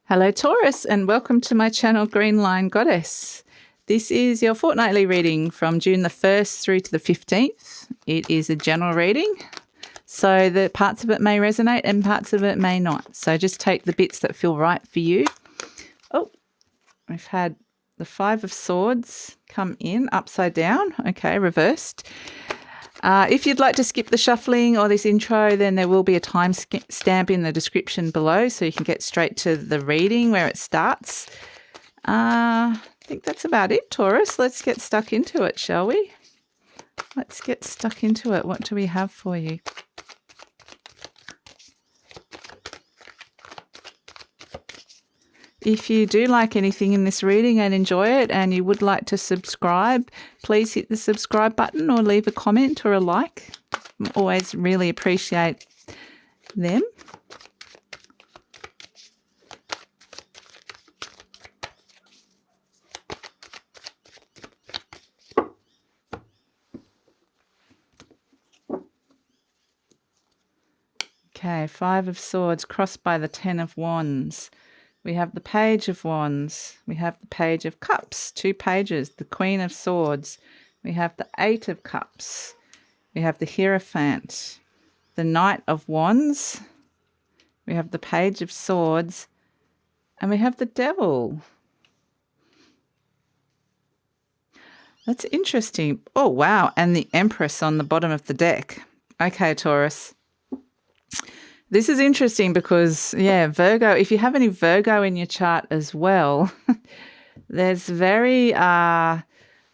Hello Taurus, and welcome to my channel GreenLion Goddess. This is your fortnightly reading from June the 1st through to the 15th. It is a general reading, so the parts of it may resonate and parts of it may not. So just take the bits that feel right for you. Oh, we've had the Five of Swords come in upside down. Okay, reversed. If you'd like to skip the shuffling or this intro, then there will be a time stamp in the description below so you can get straight to the reading where it starts. I think that's about it, Taurus. Let's get stuck into it, shall we? Let's get stuck into it. What do we have for you? If you do like anything in this reading and enjoy it and you would like to subscribe, please hit the subscribe button or leave a comment or a like. I always really appreciate them. Okay, Five of Swords crossed by the Ten of Wands. We have the Page of Wands. We have the Page of Cups, 2 pages. The Queen of Swords. We have the Eight of Cups. We have the Hierophant. The Knight of Wands. We have the Page of Swords. And we have the Devil. That's interesting. Oh, wow. And the Empress on the bottom of the deck. Okay, Taurus. This is interesting because, yeah, Virgo, if you have any Virgo in your chart as well, there's very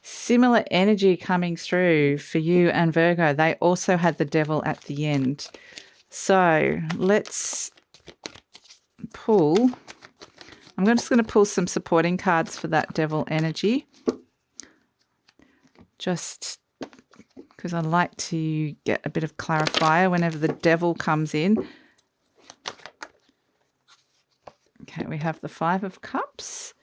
similar energy coming through for you and Virgo. They also had the Devil at the end. So let's pull. I'm just going to pull some supporting cards for that Devil energy. Just because I like to get a bit of clarifier whenever the Devil comes in. Okay, we have the Five of Cups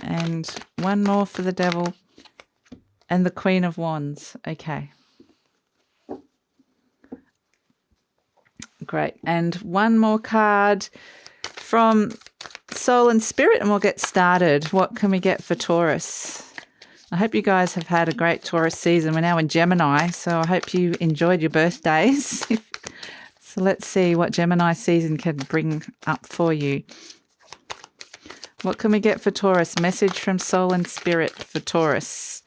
and one more for the Devil and the Queen of Wands. Okay. Great. And one more card from Soul and Spirit and we'll get started. What can we get for Taurus? I hope you guys have had a great Taurus season. We're now in Gemini, so I hope you enjoyed your birthdays. So let's see what Gemini season can bring up for you. What can we get for Taurus? Message from Soul and Spirit for Taurus.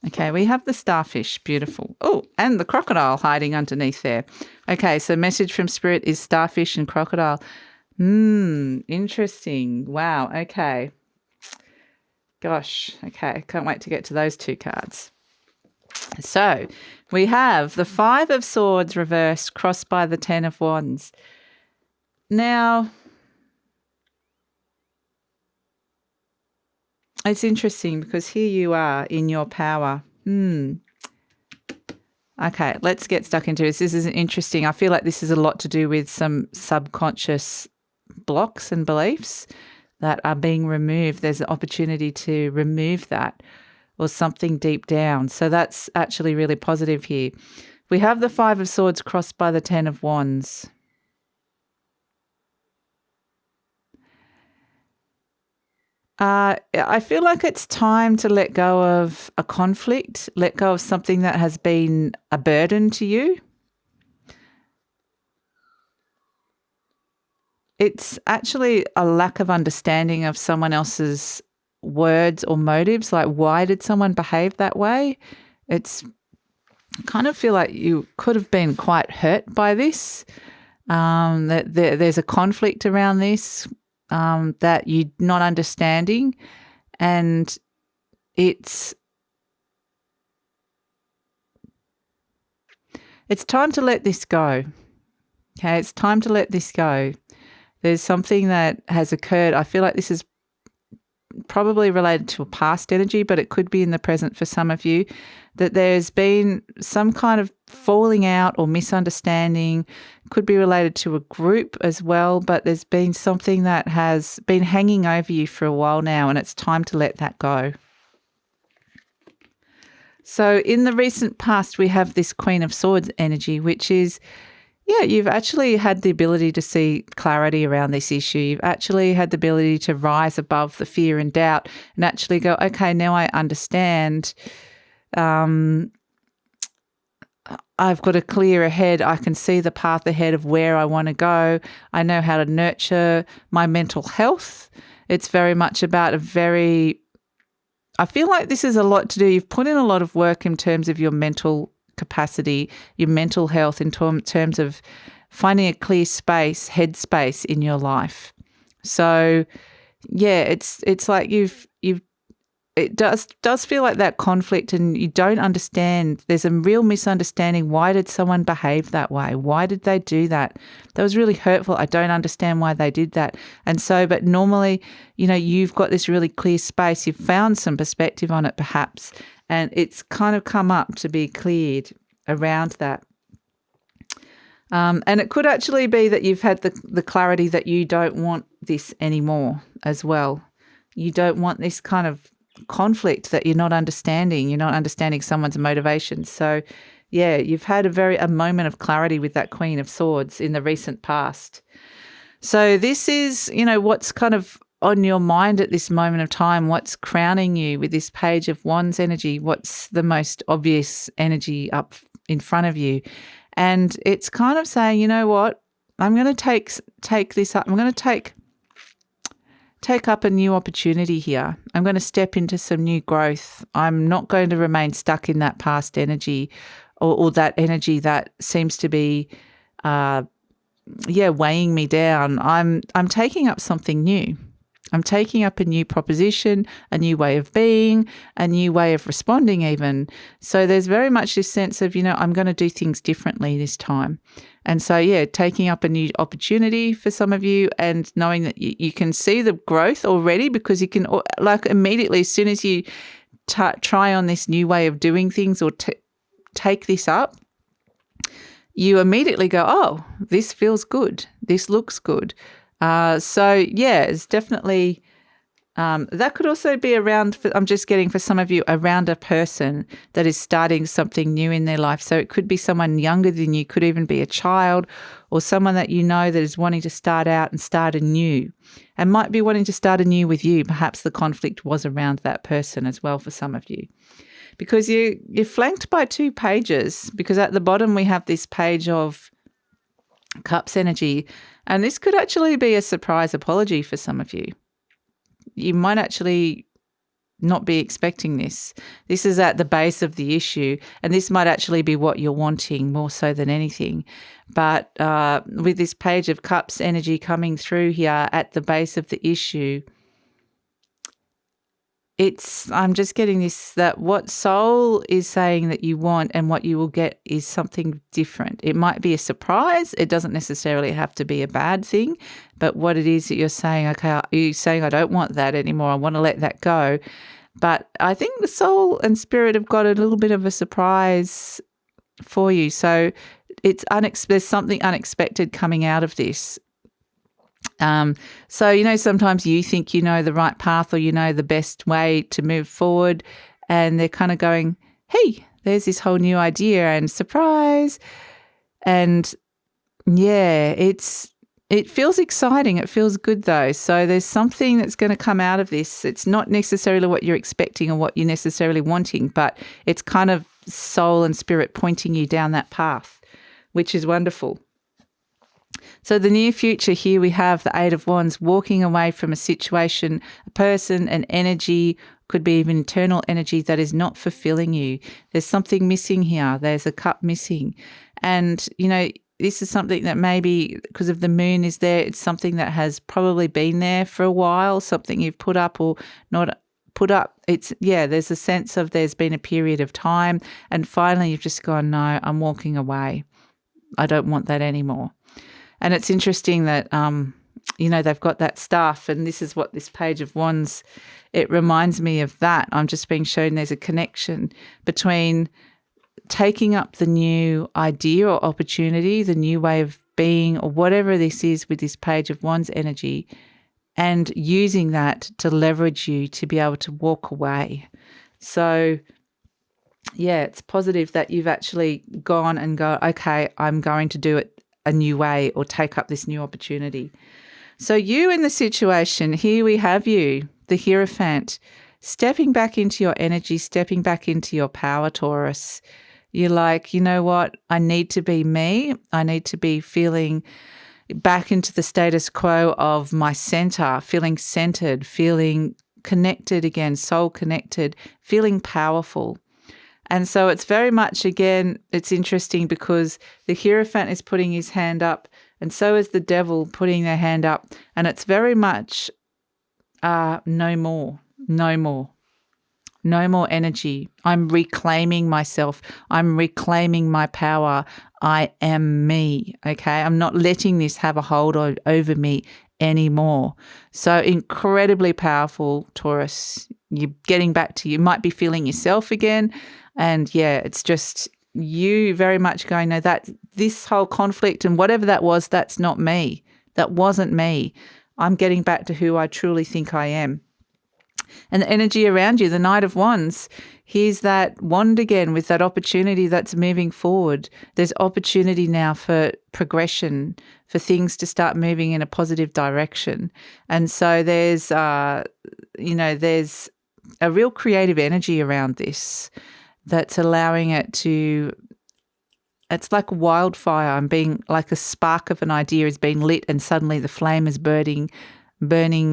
Okay, we have the starfish. Beautiful. Oh, and the crocodile hiding underneath there. Okay, so message from Spirit is starfish and crocodile. Interesting. Wow, okay. Gosh, okay. Can't wait to get to those 2 cards. So we have the Five of Swords reversed crossed by the Ten of Wands. Now, it's interesting because here you are in your power. Okay, let's get stuck into this. This is interesting. I feel like this is a lot to do with some subconscious blocks and beliefs that are being removed. There's an opportunity to remove that or something deep down. So that's actually really positive here. We have the Five of Swords crossed by the Ten of Wands. I feel like it's time to let go of a conflict, let go of something that has been a burden to you. It's actually a lack of understanding of someone else's words or motives. Like, why did someone behave that way? I kind of feel like you could have been quite hurt by this, that there's a conflict around this. That you're not understanding, and it's time to let this go. Okay, it's time to let this go. There's something that has occurred. I feel like this is probably related to a past energy, but it could be in the present for some of you, that there's been some kind of falling out or misunderstanding. Could be related to a group as well, but there's been something that has been hanging over you for a while now, and it's time to let that go. So in the recent past, we have this Queen of Swords energy, which is, yeah, you've actually had the ability to see clarity around this issue. You've actually had the ability to rise above the fear and doubt and actually go, okay, now I understand. I've got a clear ahead. I can see the path ahead of where I want to go. I know how to nurture my mental health. It's very much about I feel like this is a lot to do. You've put in a lot of work in terms of your mental capacity, your mental health, in terms of finding a clear space, headspace in your life. So, yeah, it's like it does feel like that conflict, and you don't understand. There's a real misunderstanding. Why did someone behave that way? Why did they do that? That was really hurtful. I don't understand why they did that. And so, but normally, you've got this really clear space. You've found some perspective on it perhaps, and it's kind of come up to be cleared around that. And it could actually be that you've had the clarity that you don't want this anymore as well. You don't want this kind of conflict that you're not understanding someone's motivations. So yeah, you've had a moment of clarity with that Queen of Swords in the recent past. So this is, what's kind of on your mind at this moment of time, what's crowning you with this Page of Wands energy, what's the most obvious energy up in front of you. And it's kind of saying, you know what, I'm going to take this up. I'm going to take up a new opportunity here. I'm going to step into some new growth. I'm not going to remain stuck in that past energy or that energy that seems to be, weighing me down. I'm taking up something new. I'm taking up a new proposition, a new way of being, a new way of responding even. So there's very much this sense of, I'm going to do things differently this time. And so, yeah, taking up a new opportunity for some of you, and knowing that you can see the growth already, because you can, like, immediately as soon as you try on this new way of doing things or take this up, you immediately go, oh, this feels good. This looks good. So, yeah, it's definitely that could also be around, I'm just getting for some of you, around a person that is starting something new in their life. So it could be someone younger than you, could even be a child, or someone that that is wanting to start out and start anew, and might be wanting to start anew with you. Perhaps the conflict was around that person as well for some of you. Because you're flanked by two pages, because at the bottom we have this Page of Cups energy, and this could actually be a surprise apology for some of you. You might actually not be expecting this. This is at the base of the issue, and this might actually be what you're wanting more so than anything. But with this Page of Cups energy coming through here at the base of the issue, I'm just getting this, that what soul is saying that you want and what you will get is something different. It might be a surprise. It doesn't necessarily have to be a bad thing, but what it is that you're saying, okay, you're saying, I don't want that anymore. I want to let that go. But I think the soul and spirit have got a little bit of a surprise for you. So there's something unexpected coming out of this. So, sometimes you think you know the right path, or the best way to move forward, and they're kind of going, hey, there's this whole new idea, and surprise. And yeah, it feels exciting. It feels good though. So there's something that's going to come out of this. It's not necessarily what you're expecting or what you're necessarily wanting, but it's kind of soul and spirit pointing you down that path, which is wonderful. So the near future here, we have the Eight of Wands, walking away from a situation, a person, an energy, could be even internal energy that is not fulfilling you. There's something missing here. There's a cup missing. And, this is something that maybe because of the moon is there, it's something that has probably been there for a while, something you've put up or not put up. There's a sense of there's been a period of time, and finally you've just gone, no, I'm walking away. I don't want that anymore. And it's interesting that they've got that staff, and this is what this Page of Wands, it reminds me of that. I'm just being shown there's a connection between taking up the new idea or opportunity, the new way of being, or whatever this is with this Page of Wands energy, and using that to leverage you to be able to walk away. So yeah, it's positive that you've actually gone and go, okay, I'm going to do it a new way or take up this new opportunity. So you in the situation, here we have you, the Hierophant, stepping back into your energy, stepping back into your power, Taurus. You're like, you know what? I need to be me. I need to be feeling back into the status quo of my center, feeling centered, feeling connected again, soul connected, feeling powerful. And so it's very much, again, it's interesting because the Hierophant is putting his hand up, and so is the Devil putting their hand up. And it's very much no more energy. I'm reclaiming myself. I'm reclaiming my power. I am me, okay? I'm not letting this have a hold over me anymore. So incredibly powerful, Taurus. You're getting back to, you might be feeling yourself again. And yeah, it's just you very much going, no, that this whole conflict and whatever that was, that's not me. That wasn't me. I'm getting back to who I truly think I am. And the energy around you, the Knight of Wands, here's that wand again with that opportunity that's moving forward. There's opportunity now for progression, for things to start moving in a positive direction. And so there's, there's a real creative energy around this that's allowing it to, it's like wildfire. I'm being like a spark of an idea is being lit and suddenly the flame is burning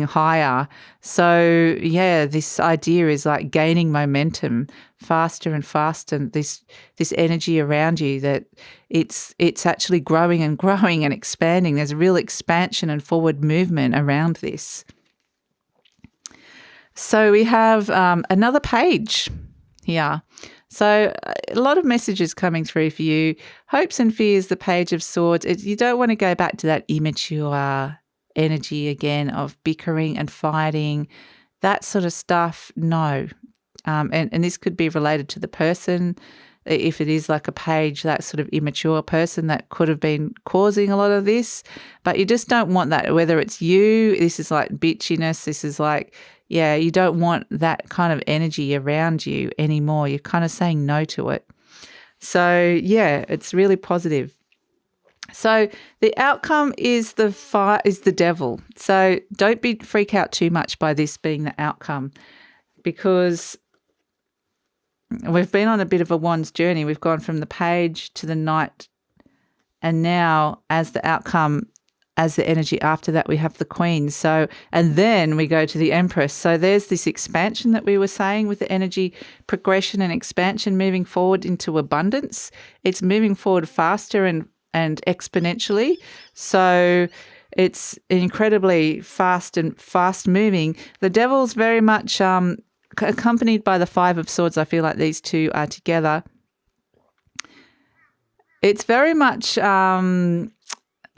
higher. So yeah, this idea is like gaining momentum faster and faster. And this energy around you, that it's actually growing and growing and expanding. There's a real expansion and forward movement around this. So we have another page here. So a lot of messages coming through for you. Hopes and fears, the Page of Swords. You don't want to go back to that immature energy again of bickering and fighting, that sort of stuff. No. And this could be related to the person. If it is like a page, that sort of immature person that could have been causing a lot of this. But you just don't want that, whether it's you, this is like bitchiness, this is like, yeah, you don't want that kind of energy around you anymore. You're kind of saying no to it. So yeah, it's really positive. So the outcome is the Devil. So don't freak out too much by this being the outcome, because we've been on a bit of a Wands journey. We've gone from the Page to the Knight, and now as the outcome, as the energy after that, we have the Queen. So, and then we go to the Empress. So there's this expansion that we were saying with the energy progression and expansion, moving forward into abundance. It's moving forward faster and exponentially. So it's incredibly fast moving. The Devil's very much accompanied by the Five of Swords. I feel like these two are together. It's very much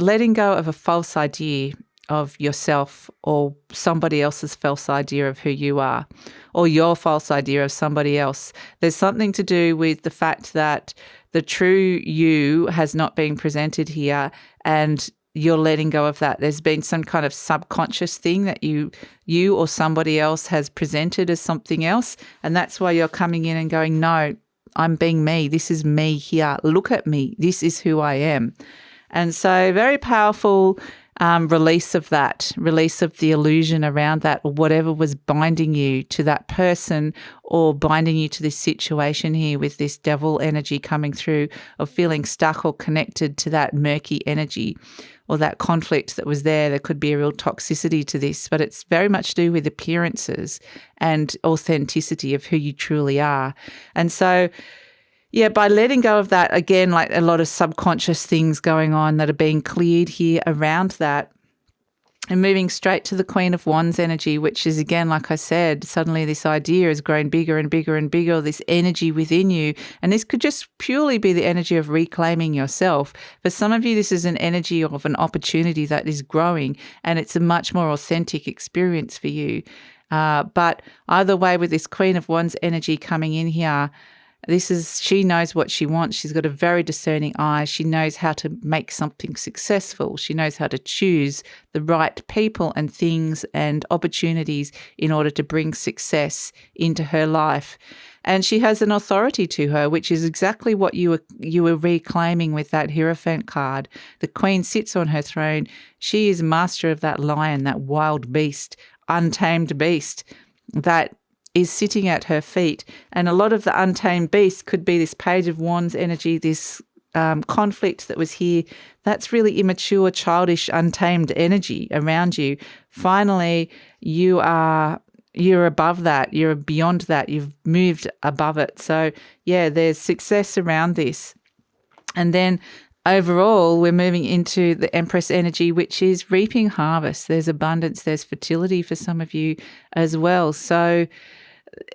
letting go of a false idea of yourself, or somebody else's false idea of who you are, or your false idea of somebody else. There's something to do with the fact that the true you has not been presented here, and you're letting go of that. There's been some kind of subconscious thing that you or somebody else has presented as something else, and that's why you're coming in and going, no, I'm being me. This is me here. Look at me. This is who I am. And so very powerful release of that, release of the illusion around that, or whatever was binding you to that person or binding you to this situation here with this Devil energy coming through, of feeling stuck or connected to that murky energy or that conflict that was there. There could be a real toxicity to this, but it's very much to do with appearances and authenticity of who you truly are. And so yeah, by letting go of that, again, like a lot of subconscious things going on that are being cleared here around that, And moving straight to the Queen of Wands energy, which is, again, like I said, suddenly this idea has grown bigger and bigger and bigger, this energy within you. And this could just purely be the energy of reclaiming yourself. For some of you, this is an energy of an opportunity that is growing, and it's a much more authentic experience for you. But either way, with this Queen of Wands energy coming in here, she knows what she wants. She's got a very discerning eye. She knows how to make something successful. She knows how to choose the right people and things and opportunities in order to bring success into her life. And she has an authority to her, which is exactly what you were reclaiming with that Hierophant card. The Queen sits on her throne. She is master of that lion, that wild beast, untamed beast that is sitting at her feet. And a lot of the untamed beast could be this Page of Wands energy, this conflict that was here. That's really immature, childish, untamed energy around you. Finally, you're above that. You're beyond that. You've moved above it. So, yeah, there's success around this. And then overall, we're moving into the Empress energy, which is reaping harvest. There's abundance, there's fertility for some of you as well. So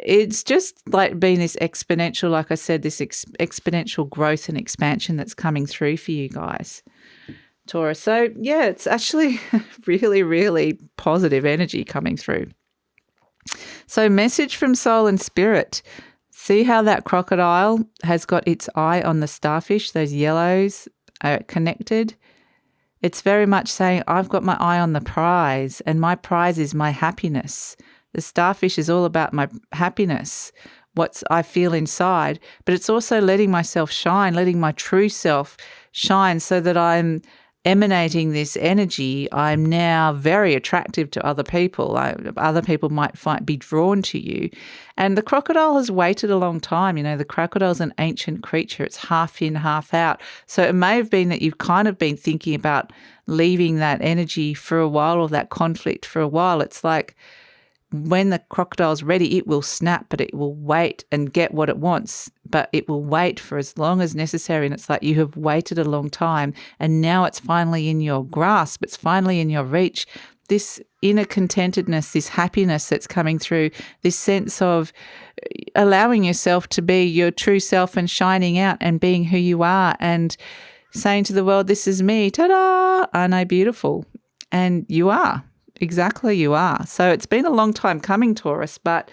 it's just like being this exponential, like I said, this exponential growth and expansion that's coming through for you guys, Taurus. So, yeah, it's actually really, really positive energy coming through. So, message from soul and spirit. See how that crocodile has got its eye on the starfish? Those yellows are connected. It's very much saying, I've got my eye on the prize, and my prize is my happiness. The starfish is all about my happiness, what I feel inside, but it's also letting myself shine, letting my true self shine so that I'm emanating this energy. I'm now very attractive to other people. Other people might be drawn to you. And the crocodile has waited a long time. You know, the crocodile's an ancient creature. It's half in, half out. So it may have been that you've kind of been thinking about leaving that energy for a while, or that conflict for a while. It's like, when the crocodile's ready, it will snap, but it will wait and get what it wants, but it will wait for as long as necessary. And it's like you have waited a long time, and now it's finally in your grasp. It's finally in your reach. This inner contentedness, this happiness that's coming through, this sense of allowing yourself to be your true self and shining out and being who you are and saying to the world, this is me, ta-da, aren't I beautiful? And you are. Exactly, you are. So it's been a long time coming, Taurus, but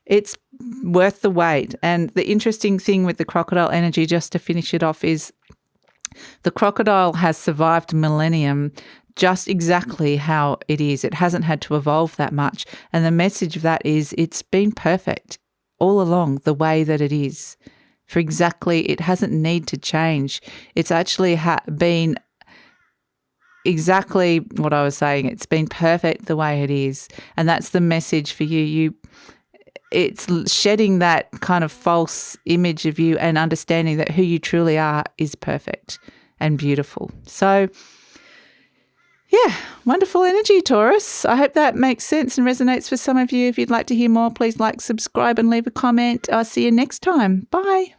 it's worth the wait. And the interesting thing with the crocodile energy, just to finish it off, is the crocodile has survived millennium just exactly how it is. It hasn't had to evolve that much. And the message of that is it's been perfect all along, the way that it is. For exactly, it hasn't need to change. It's actually been exactly what I was saying. It's been perfect the way it is. And that's the message for you. It's shedding that kind of false image of you and understanding that who you truly are is perfect and beautiful. So, yeah, wonderful energy, Taurus. I hope that makes sense and resonates for some of you. If you'd like to hear more, please like, subscribe and leave a comment. I'll see you next time. Bye.